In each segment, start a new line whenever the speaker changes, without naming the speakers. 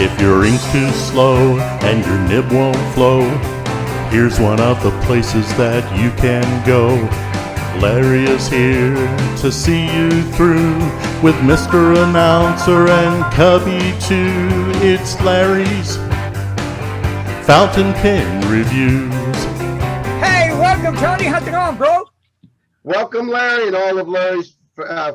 If your ink's too slow and your nib won't flow, here's one of the places that you can go. Larry is here to see you through with Mr. Announcer and Cubby too. It's Larry's Fountain Pen Reviews.
Hey, welcome, Tony. How's it going, bro?
Welcome, Larry, and all of Larry's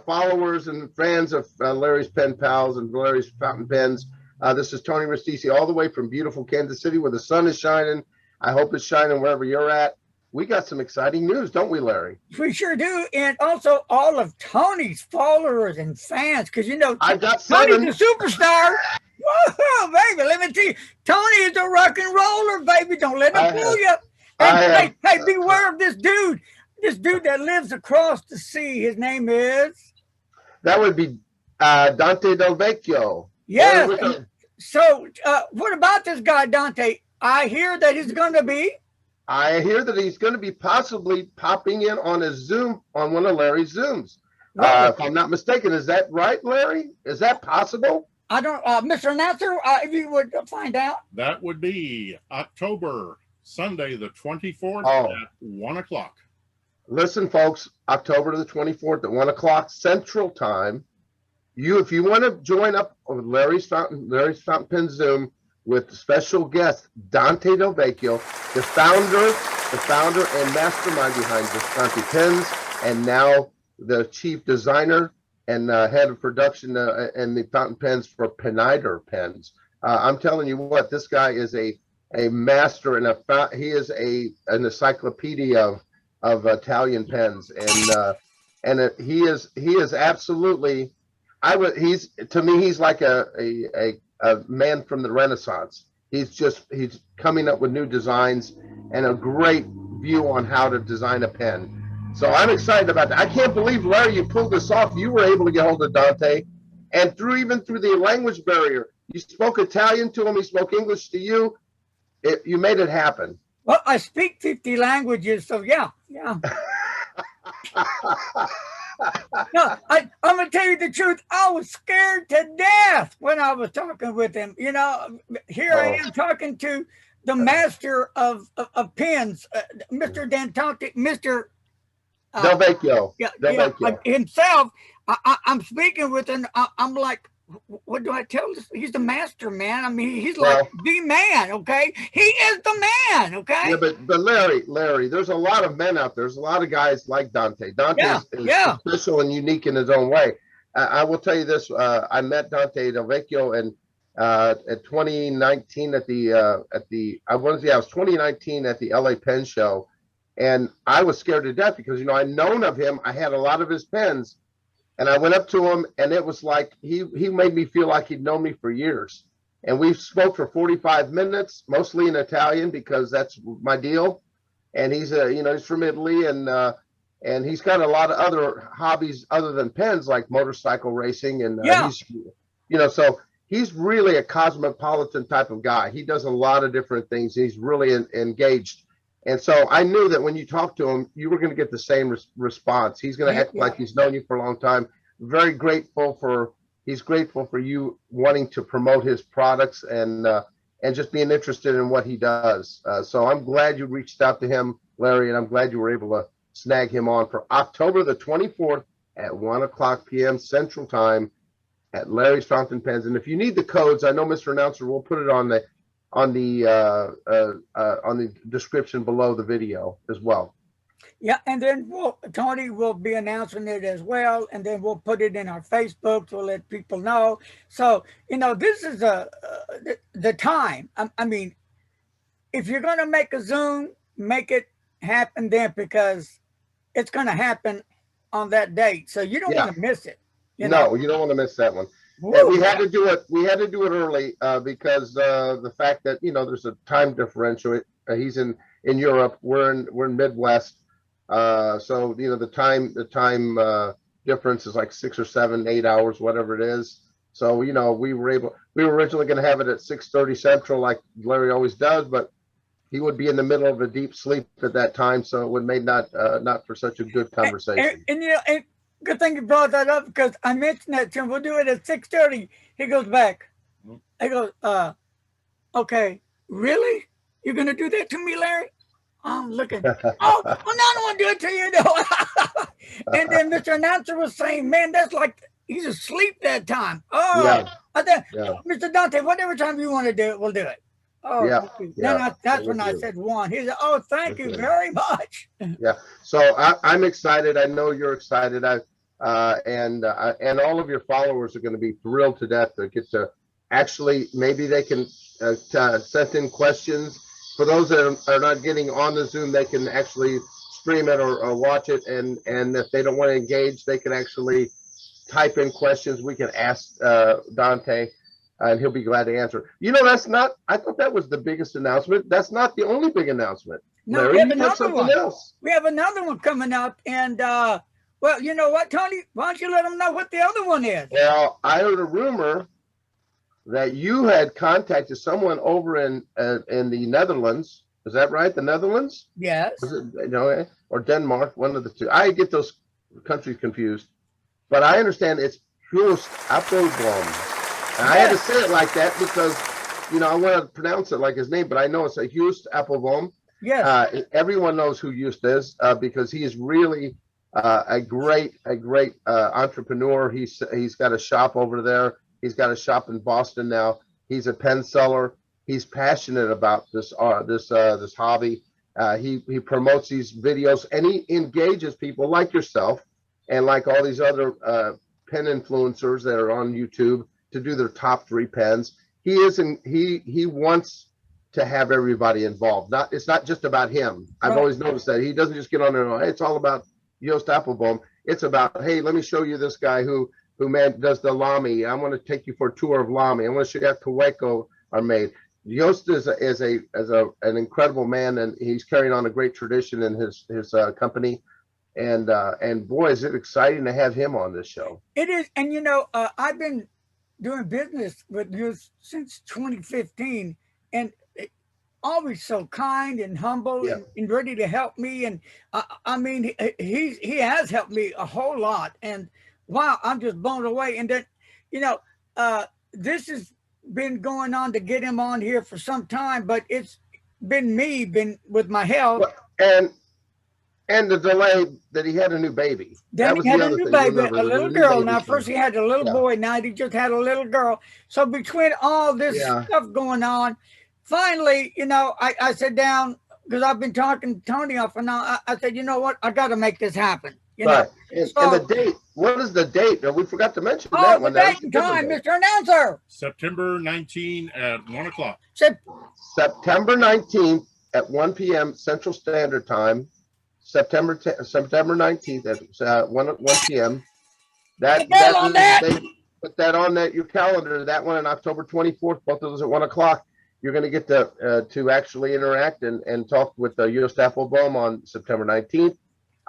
followers and fans of Larry's Pen Pals and Larry's Fountain Pens. This is Tony Ristisi, all the way from beautiful Kansas City, where the sun is shining. I hope it's shining wherever you're at. We got some exciting news, don't we, Larry?
We sure do, and also all of Tony's followers and fans, because you know
I got
Tony's a superstar. Whoa, baby! Let me tell you, Tony is a rock and roller, baby. Don't let him fool you. And hey, beware of this dude. This dude that lives across the sea. His name is.
That would be Dante Del Vecchio.
Yes. So, what about this guy, Dante? I hear that he's going to be.
I hear that he's going to be possibly popping in on a Zoom, on one of Larry's Zooms. If I'm not mistaken, is that right, Larry? Is that possible?
I don't, Mr. Announcer, if you would find out.
That would be Sunday the 24th at 1 o'clock.
Listen, folks, October the 24th at 1 o'clock Central Time. If you want to join up with Larry's Fountain Pen Zoom with special guest Dante Del Vecchio, the founder and mastermind behind Visconti Pens, and now the chief designer and head of production and the fountain pens for Penider Pens. I'm telling you what, this guy is a master and he is an encyclopedia of Italian pens, and he is absolutely. To me he's like a man from the Renaissance. He's coming up with new designs and a great view on how to design a pen. So I'm excited about that. I can't believe, Larry, you pulled this off. You were able to get hold of Dante, and even through the language barrier, you spoke Italian to him. He spoke English to you. You made it happen.
Well, I speak 50 languages, so yeah. No, I'm going to tell you the truth. I was scared to death when I was talking with him. You know, here I am talking to the master of pens, Mr. Dantante, Mr.
Del Vecchio.
Del Vecchio. Himself. I'm speaking with him. I'm like, what do I tell this? He's the master, man. I mean, he's like the man, okay? He is the man, okay?
Yeah, but Larry, there's a lot of men out there. There's a lot of guys like Dante. Dante is special and unique in his own way. I will tell you this. I met Dante Del Vecchio at 2019 I was 2019 at the LA Pen Show, and I was scared to death because, you know, I'd known of him. I had a lot of his pens. And I went up to him, and it was like he made me feel like he'd known me for years. And we spoke for 45 minutes, mostly in Italian because that's my deal. And he's he's from Italy, and he's got a lot of other hobbies other than pens, like motorcycle racing, and so he's really a cosmopolitan type of guy. He does a lot of different things. He's really engaged. And so I knew that when you talk to him, you were going to get the same response. He's going to act like he's known you for a long time. He's grateful for you wanting to promote his products and just being interested in what he does. So I'm glad you reached out to him, Larry, and I'm glad you were able to snag him on for October the 24th at 1 o'clock p.m. Central Time at Larry's Fountain Pens. And if you need the codes, I know Mr. Announcer will put it on the description below the video as well.
Yeah, and then Tony will be announcing it as well, and then we'll put it in our Facebook to let people know. So, you know, this is the time. I mean, if you're going to make a Zoom, make it happen then, because it's going to happen on that date. So you don't want to miss it. You don't
want to miss that one. Yeah, we had to do it. We had to do it early because the fact that, you know, there's a time differential. He's in Europe. We're in Midwest. So, you know, the time difference is like 6 or 7, 8 hours, whatever it is. So, you know, we were originally going to have it at 6:30 Central, like Larry always does, but he would be in the middle of a deep sleep at that time, so it would make not for such a good conversation.
And you know, good thing you brought that up, because I mentioned that to him. We'll do it at 6:30. He goes back, I go, okay, really? You're gonna do that to me, Larry? I'm looking. Oh, well, no, I don't want to do it to you, though. And then Mr. Announcer was saying, "Man, that's like he's asleep that time." Oh,
Yeah,
I said,
yeah,
Mr. Dante, whatever time you want to do it, we'll do it. Oh,
yeah,
thank you. Then
yeah.
that's
Thank
when I
you.
said one. He said, "Oh, thank you
Okay.
very much."
Yeah. So I'm excited. I know you're excited. And all of your followers are going to be thrilled to death to get to actually maybe they can send in questions. For those that are not getting on the Zoom, they can actually stream it or watch it. And if they don't want to engage, they can actually type in questions. We can ask Dante, and he'll be glad to answer. You know, that's not. I thought that was the biggest announcement. That's not the only big announcement.
No,
Larry,
we have
you got
another
something
one.
else?
We have another one coming up, and well, you know what, Tony? Why don't you let them know what the other one is?
Well, I heard a rumor that you had contacted someone over in the Netherlands. Is that right? The Netherlands?
Yes.
Is it, you know, or Denmark? One of the two. I get those countries confused. But I understand it's Joost Appelboom. And I had to say it like that because, you know, I want to pronounce it like his name, but I know it's a Joost Appelboom.
Yes.
Everyone knows who Joost is because he is really a great entrepreneur. He's got a shop over there. He's got a shop in Boston now. He's a pen seller. He's passionate about this hobby. He promotes these videos and he engages people like yourself and like all these other pen influencers that are on YouTube to do their top 3 pens. He wants to have everybody involved. It's not just about him. I've always noticed that he doesn't just get on there and go, hey, it's all about Joost Appelboom. It's about, hey, let me show you this guy who does the Lamy. I want to take you for a tour of Lamy. I want to show you how Kaweco are made. Joost is an incredible man, and he's carrying on a great tradition in his company. And boy, is it exciting to have him on this show.
It is, and you know, I've been doing business with you since 2015, and always so kind and humble and ready to help me. And I mean, he has helped me a whole lot. And wow, I'm just blown away. And then, you know, this has been going on to get him on here for some time, but it's been with my health.
And the delay that he had a new baby.
Then he had a new baby, a little girl. Now, first he had a little boy. Now he just had a little girl. So between all this stuff going on, finally, you know, I sat down because I've been talking to Tony off and on. I said, you know what? I got to make this happen. You know?
And the date. What is the date? We forgot to mention that one.
The date and time, Mr. Announcer.
September 19 at 1 o'clock.
September 19th at 1 p.m. Central Standard Time. September 19th at 1 p.m. Put that on your calendar. That one on October 24th, both of those at 1 o'clock. You're going to get to actually interact and talk with Joost Appelboom on September 19th.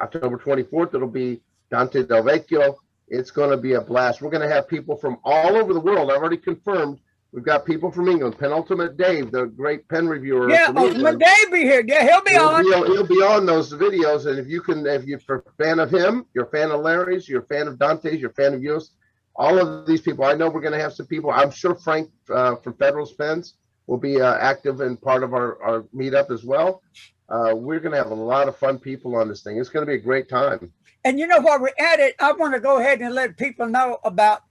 October 24th, it'll be Dante Del Vecchio. It's going to be a blast. We're going to have people from all over the world. I've already confirmed. We've got people from England. Penultimate Dave, the great pen reviewer.
Yeah, Ultimate Dave be here. Yeah, he'll be on.
He'll be on those videos. And if you're a fan of him, you're a fan of Larry's, you're a fan of Dante's, you're a fan of Joost, all of these people. I know we're going to have some people. I'm sure Frank from Federal Pens will be active and part of our meetup as well. We're going to have a lot of fun people on this thing. It's going to be a great time.
And you know, while we're at it, I want to go ahead and let people know about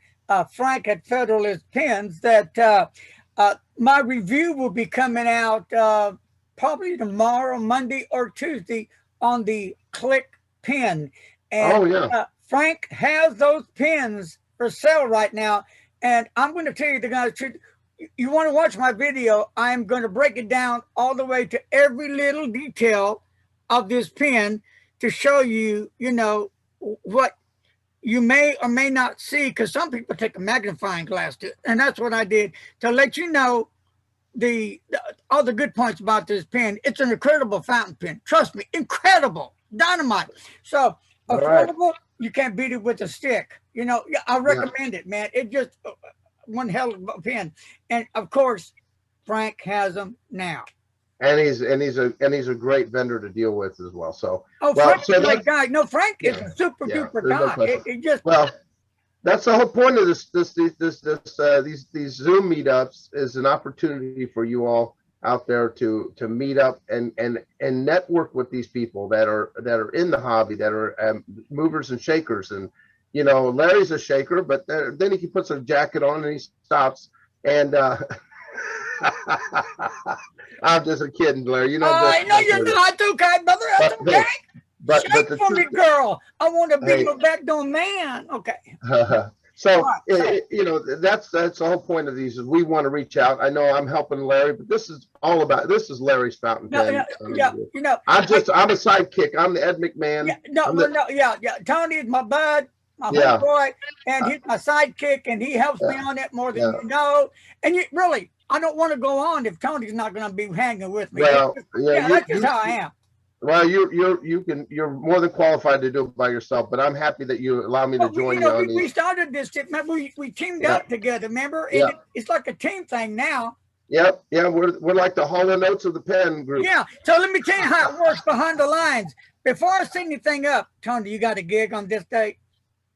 Frank at Federalist Pens that my review will be coming out probably tomorrow, Monday or Tuesday on the Click Pen. And Frank has those pens for sale right now. And I'm going to tell you the guys, you want to watch my video, I'm going to break it down all the way to every little detail of this pen to show you, you know, what you may or may not see, because some people take a magnifying glass to it, and that's what I did to let you know all the good points about this pen. It's an incredible fountain pen. Trust me, incredible, dynamite. So affordable, you can't beat it with a stick. You know, I recommend it, man. It just one hell of a pen, and of course, Frank has them now.
And he's a great vendor to deal with as well. So
Frank's a great guy. No, Frank is a super duper guy.
That's the whole point of these Zoom meetups is an opportunity for you all out there to meet up and network with these people that are in the hobby, that are movers and shakers. And Larry's a shaker, but then he puts a jacket on and he stops. And I'm just a kidding, Larry.
I know you're not okay, brother. That's okay. Shake for me, girl. I want to be a backdoor man. Okay.
So that's the whole point of these is we want to reach out. I know I'm helping Larry, but this is Larry's fountain pen. I'm a sidekick. I'm the Ed McMahon.
Tony is my bud, my homeboy, and he's my sidekick, and he helps me on it more than you know. And I don't want to go on if Tony's not going to be hanging with me.
Well,
that's just how I am.
Well, you're more than qualified to do it by yourself, but I'm happy that you allow me to join you.
We started this. Remember, we teamed up together. Remember, it's like a team thing now.
Yep, yeah, we're like the Hall & Notes of the pen group.
Yeah. So let me tell you how it works behind the lines. Before I set anything up, Tony, you got a gig on this date.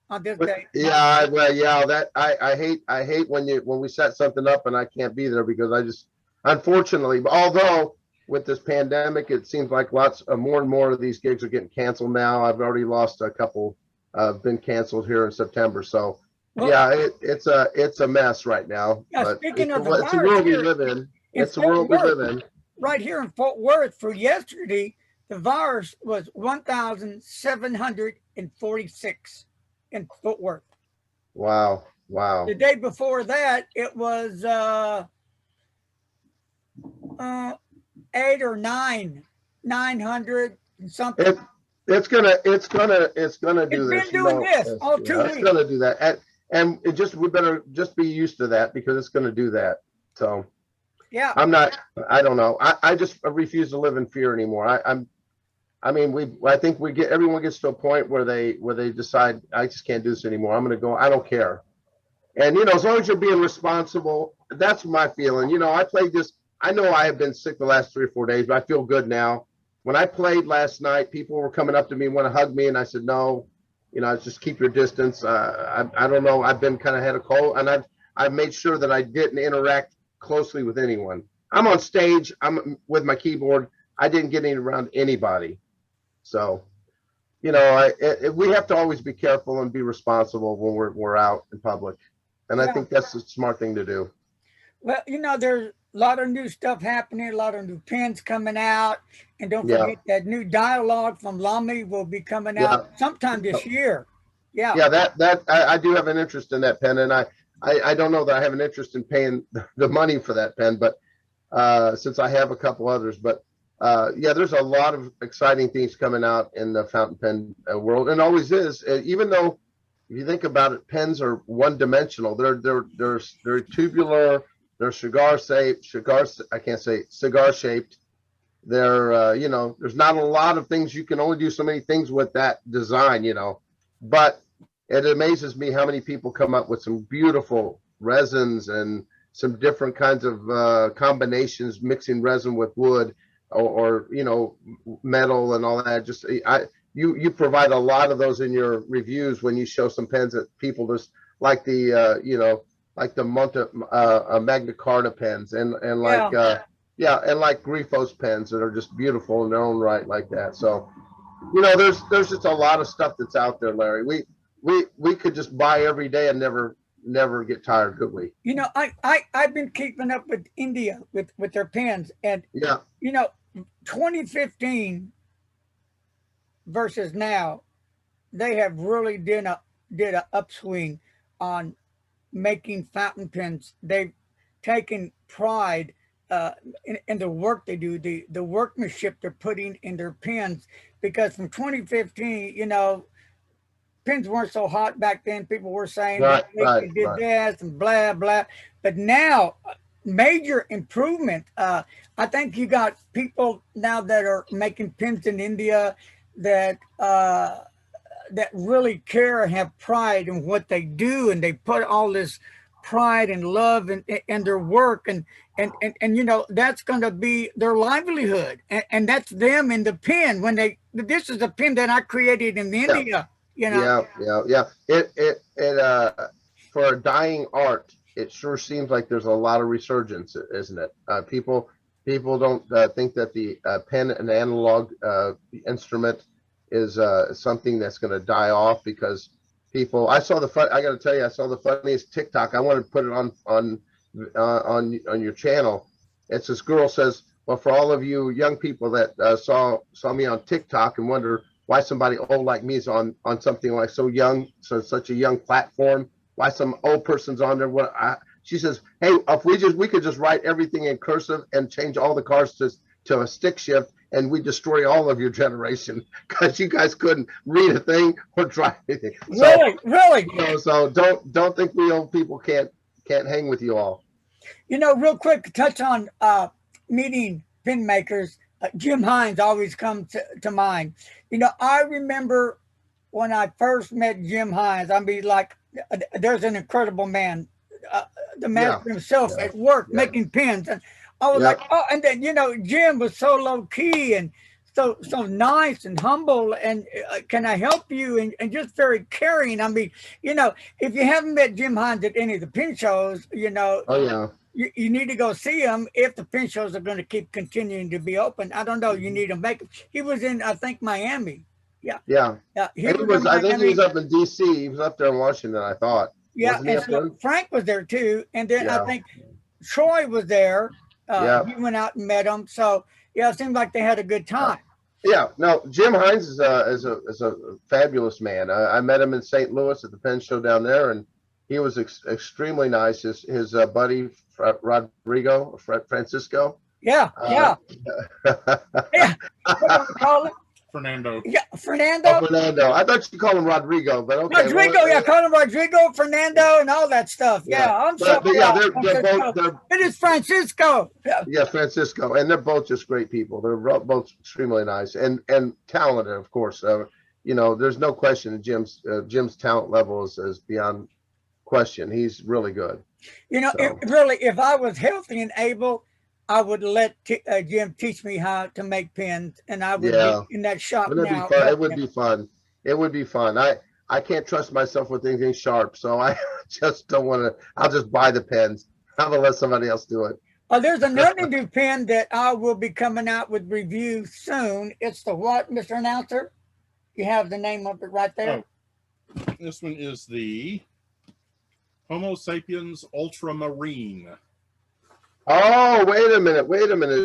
On this day.
Yeah, well, yeah. That I hate when we set something up and I can't be there because unfortunately, although. With this pandemic, it seems like more and more of these gigs are getting canceled now. I've already lost a couple, been canceled here in September. So, it's a mess right now.
Yeah, but speaking of
it's the world we live in. It's the world we live in.
Right here in Fort Worth for yesterday, the virus was 1,746 in Fort Worth.
Wow.
The day before that, it was 8 or 900 and something.
It's gonna do this.
It's been doing this all 2 weeks.
It's gonna do that, and we better just be used to that because it's gonna do that. So
yeah,
I don't know. I just refuse to live in fear anymore. I think everyone gets to a point where they decide I just can't do this anymore. I'm gonna go. I don't care. And as long as you're being responsible, that's my feeling. I played this. I know I have been sick the last 3 or 4 days, but I feel good now. When I played last night, people were coming up to me and want to hug me, and I said, no, just keep your distance. I don't know. I've been kind of had a cold, and I've made sure that I didn't interact closely with anyone. I'm on stage. I'm with my keyboard. I didn't get around anybody. So, we have to always be careful and be responsible when we're out in public. And I think that's the smart thing to do.
Well, there's a lot of new stuff happening, a lot of new pens coming out. And don't forget that new dialogue from Lamy will be coming out sometime this year. Yeah.
Yeah, that I do have an interest in that pen. And I don't know that I have an interest in paying the money for that pen, but since I have a couple others. But there's a lot of exciting things coming out in the fountain pen world, and always is. Even though if you think about it, pens are one-dimensional. They're tubular. They're cigar shaped. They're, there's not a lot of things. You can only do so many things with that design, but it amazes me how many people come up with some beautiful resins and some different kinds of combinations, mixing resin with wood or metal and all that. Just, you provide a lot of those in your reviews when you show some pens that people just like like the Magna Carta pens and like and like Grifos pens that are just beautiful in their own right like that. So there's just a lot of stuff that's out there, Larry. We could just buy every day and never get tired, could we?
I've been keeping up with India with their pens, and 2015 versus now, they have really did a upswing on making fountain pens. They've taken pride in the work they do, the workmanship they're putting in their pens, because from 2015, pens weren't so hot back then. People were saying they did this and blah blah, but now major improvement. I think you got people now that are making pens in India that really care and have pride in what they do, and they put all this pride and love in their work, and that's going to be their livelihood, and that's them in the pen. This is a pen that I created in India, You know.
Yeah. It for a dying art, it sure seems like there's a lot of resurgence, isn't it? People don't think that the pen and analog instrument is something that's going to die off because people. I got to tell you, I saw the funniest TikTok. I wanted to put it on your channel. It's this girl says, "Well, for all of you young people that saw me on TikTok and wonder why somebody old like me is on something like such a young platform, why some old person's on there." She says, "Hey, if we could just write everything in cursive and change all the cars to a stick shift, and we destroy all of your generation because you guys couldn't read a thing or drive anything."
Really.
So don't think we old people can't hang with you all.
Real quick, to touch on meeting pen makers. Jim Hines always comes to mind. I remember when I first met Jim Hines. I mean, like, there's an incredible man, the master himself at work making pens, and I was like, oh, and then Jim was so low key and so nice and humble, and can I help you? And just very caring. I mean, if you haven't met Jim Hines at any of the pen shows,
Oh yeah.
You need to go see him if the pen shows are going to keep continuing to be open. I don't know. You need to make him. He was in, I think, Miami. Yeah.
He was. I think he was up in D.C. He was up there in Washington, I thought.
Yeah, and so Frank was there too, and then I think Troy was there. He went out and met him. So it seemed like they had a good time.
No, Jim Hines is a fabulous man. I met him in St. Louis at the pen show down there, and he was extremely nice. His buddy Rodrigo, Francisco.
Yeah. What do you call him?
Fernando.
Yeah, Fernando.
Oh, Fernando. I thought you called him Rodrigo, but okay.
Rodrigo, call him Rodrigo, Fernando, and all that stuff. It is Francisco.
Yeah, Francisco, and they're both just great people. They're both extremely nice and talented, of course. There's no question that Jim's talent level is beyond question. He's really good.
If I was healthy and able, I would let Jim teach me how to make pens, and I would be in that shop now.
It would be fun. It would be fun. I can't trust myself with anything sharp, so I just don't want to. I'll just buy the pens. I'm gonna let somebody else do it.
There's another new pen that I will be coming out with review soon. It's the what, Mr. Announcer? You have the name of it right there.
Oh, this one is the Homo sapiens ultramarine.
Oh, wait a minute.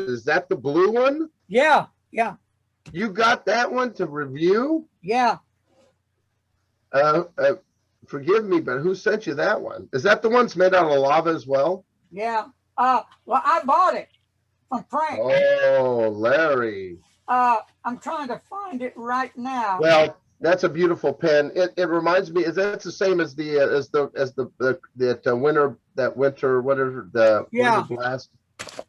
Is that the blue one?
Yeah.
You got that one to review?
Yeah.
Forgive me, but who sent you that one? Is that the one that's made out of lava as well?
Yeah. Well, I bought it from Frank.
Oh, Larry.
I'm trying to find it right now.
Well, that's a beautiful pen. It reminds me. That's the same as the winter whatever the winter blast.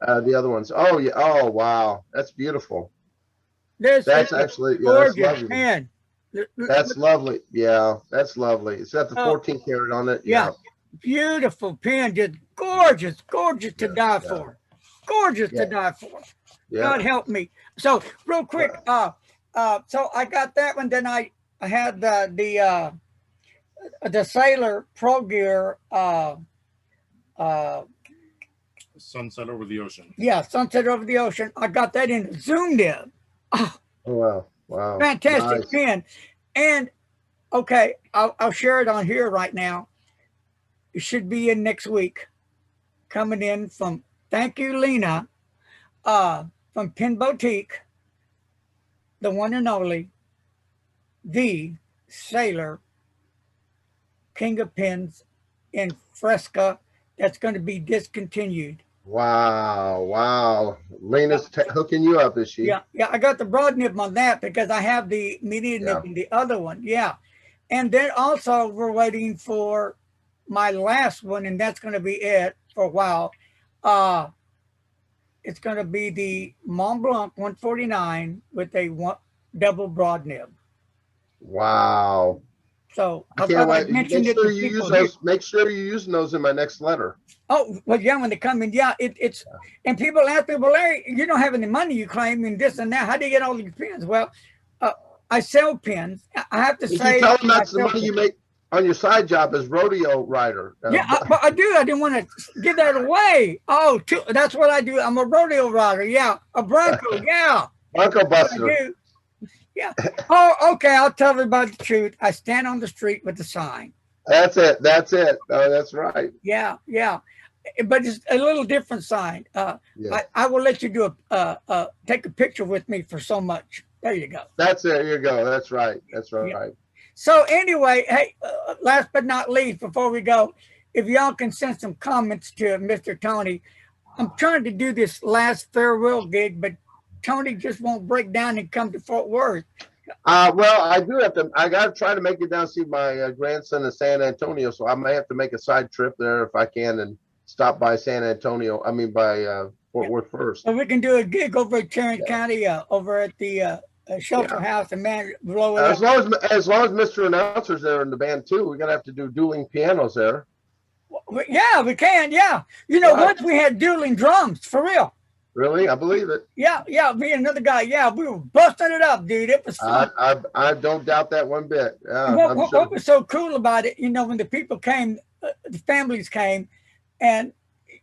The other ones. Oh yeah. Oh wow. That's beautiful. That's actually
gorgeous
lovely.
pen.
That's lovely. Yeah, that's lovely. It's got the 14 karat on it.
Yeah. Beautiful pen. Just gorgeous to die for. Gorgeous to die for.
Yeah.
God help me. So real quick. So I got that one. Then I had the Sailor Pro Gear.
Sunset Over the Ocean.
Yeah, Sunset Over the Ocean. I got that in a Zoom nib.
Oh, wow.
Fantastic pen. And okay, I'll share it on here right now. It should be in next week. Coming in from, thank you, Lena, from Pen Boutique, the one and only, the Sailor King of Pens in Fresca. That's going to be discontinued.
Wow. Lena's hooking you up, is she?
Yeah. I got the broad nib on that because I have the medium nib in the other one. Yeah. And then also we're waiting for my last one, and that's going to be it for a while. It's going to be the Mont Blanc 149 with a double broad nib.
Wow.
So
I can't wait. Make sure you use those. Make sure you're using those in my next letter.
Oh, well, yeah, when they come in, it's and people ask me, well, Larry, you don't have any money, you claim, and this and that. How do you get all these pens? Well, I I sell pins. I have to
You
say,
tell them
I
that's the
sell
money
pins.
you make on your side job as rodeo rider.
Yeah, but I do. I didn't want to give that away. Oh, that's what I do. I'm a rodeo rider. Yeah, a bronco. Yeah,
Bronco
I
Buster.
do. Yeah. Oh, okay. I'll tell everybody the truth. I stand on the street with the sign.
That's it. That's it. Oh, that's right.
Yeah, yeah. But it's a little different sign.
Yeah.
I will let you do take a picture with me for so much. There you go.
That's it. There you go. That's right. That's right.
Yeah. So anyway, hey, last but not least, before we go, if y'all can send some comments to Mr. Tony. I'm trying to do this last farewell gig, but Tony just won't break down and come to Fort Worth.
Well, I do have to. I got to try to make it down to see my grandson in San Antonio, so I may have to make a side trip there if I can and stop by San Antonio. I mean, by Fort Worth first.
So we can do a gig over at Tarrant County, over at the shelter house, and man, blow it
As
up.
long as Mr. Announcer's there in the band too, we're gonna have to do dueling pianos there.
Yeah, we can. Yeah, you know, once we had dueling drums for real.
Really, I believe it.
Yeah, me and another guy. Yeah, we were busting it up, dude. It was fun.
I don't doubt that one bit.
What was so cool about it, you know, when the people came, the families came, and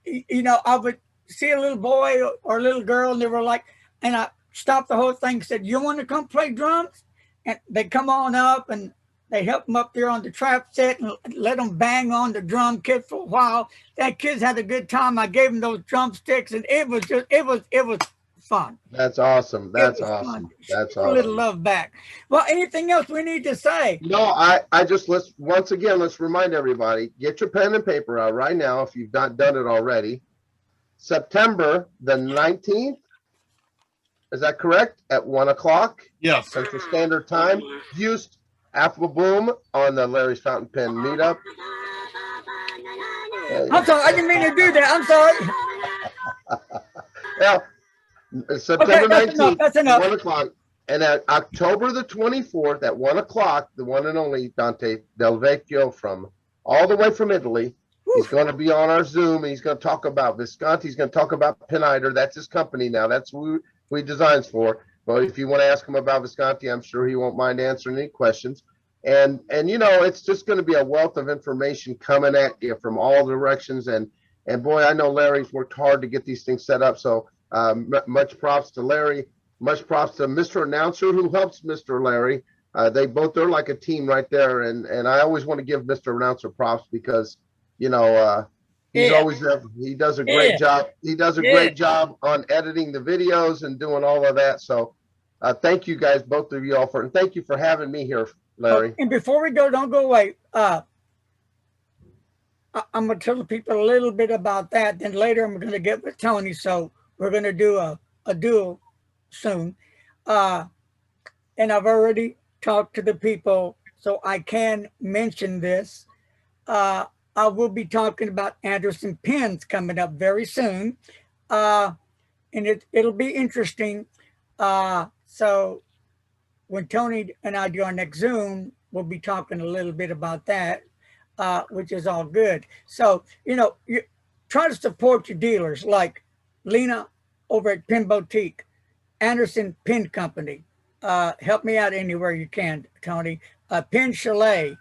you know, I would see a little boy or a little girl, and they were like, and I stopped the whole thing, and said, "You want to come play drums?" And they come on up, and they help them up there on the trap set and let them bang on the drum kit for a while. That kids had a good time. I gave them those drumsticks, and it was fun.
That's awesome. That's awesome.
Fun.
That's
a
awesome.
little love back. Well, anything else we need to say?
No, I just let's remind everybody, get your pen and paper out right now if you've not done it already. September the 19th. Is that correct? At 1 o'clock?
Yes.
Central Standard Time. Houston. Apple Boom on the Larry's Fountain Pen meetup.
I'm sorry, I didn't mean to do that. I'm sorry.
Now, September 19th,
that's enough.
1 o'clock. And at October the 24th at 1 o'clock, the one and only Dante Del Vecchio from all the way from Italy. He's going to be on our Zoom, and he's going to talk about Visconti. He's going to talk about Penider. That's his company now. That's who he designs for. But if you want to ask him about Visconti, I'm sure he won't mind answering any questions. And you know, it's just going to be a wealth of information coming at you from all directions. And boy, I know Larry's worked hard to get these things set up. So much props to Larry. Much props to Mr. Announcer who helps Mr. Larry. They're like a team right there. And I always want to give Mr. Announcer props because, you know, he's always there. He does a great job. He does a great job on editing the videos and doing all of that. So thank you guys, both of you all, and thank you for having me here, Larry.
And before we go, don't go away. I'm going to tell the people a little bit about that. Then later I'm going to get with Tony. So we're going to do a duel soon. And I've already talked to the people, so I can mention this. I will be talking about Anderson pens coming up very soon. And it'll be interesting. So when Tony and I do our next Zoom, we'll be talking a little bit about that, which is all good. So, you know, you try to support your dealers like Lena over at Pen Boutique, Anderson Pen Company. Help me out anywhere you can, Tony. Pen Chalet,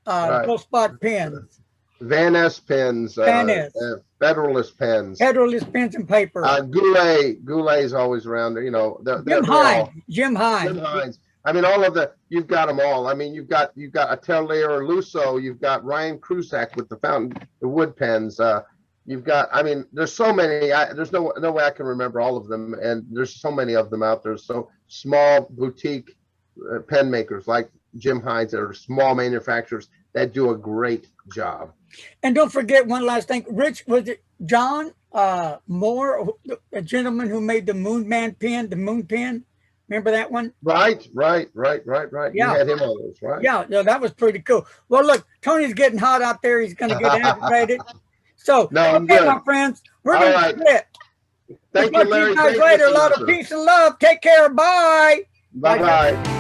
Gold Spot Pens.
Van Ness pens, Federalist pens.
Federalist pens and paper.
Goulet is always around there. You know,
Jim Hines.
I mean, all of you've got them all. I mean, you've got Atelier Lusso. You've got Ryan Krusak with the wood pens. You've got, I mean, there's so many. There's no way I can remember all of them. And there's so many of them out there. So small boutique pen makers like Jim Hines that are small manufacturers that do a great job.
And don't forget one last thing. Rich, was it John Moore, a gentleman who made the Moon Man pen, the Moon pen? Remember that one?
Right.
Yeah.
You had him on those, right?
Yeah, that was pretty cool. Well, look, Tony's getting hot out there. He's going to get activated. So, okay, my friends, we're going to split.
Thank you, Larry.
See you guys later. A lot of peace and love. Take care. Bye.
Bye-bye.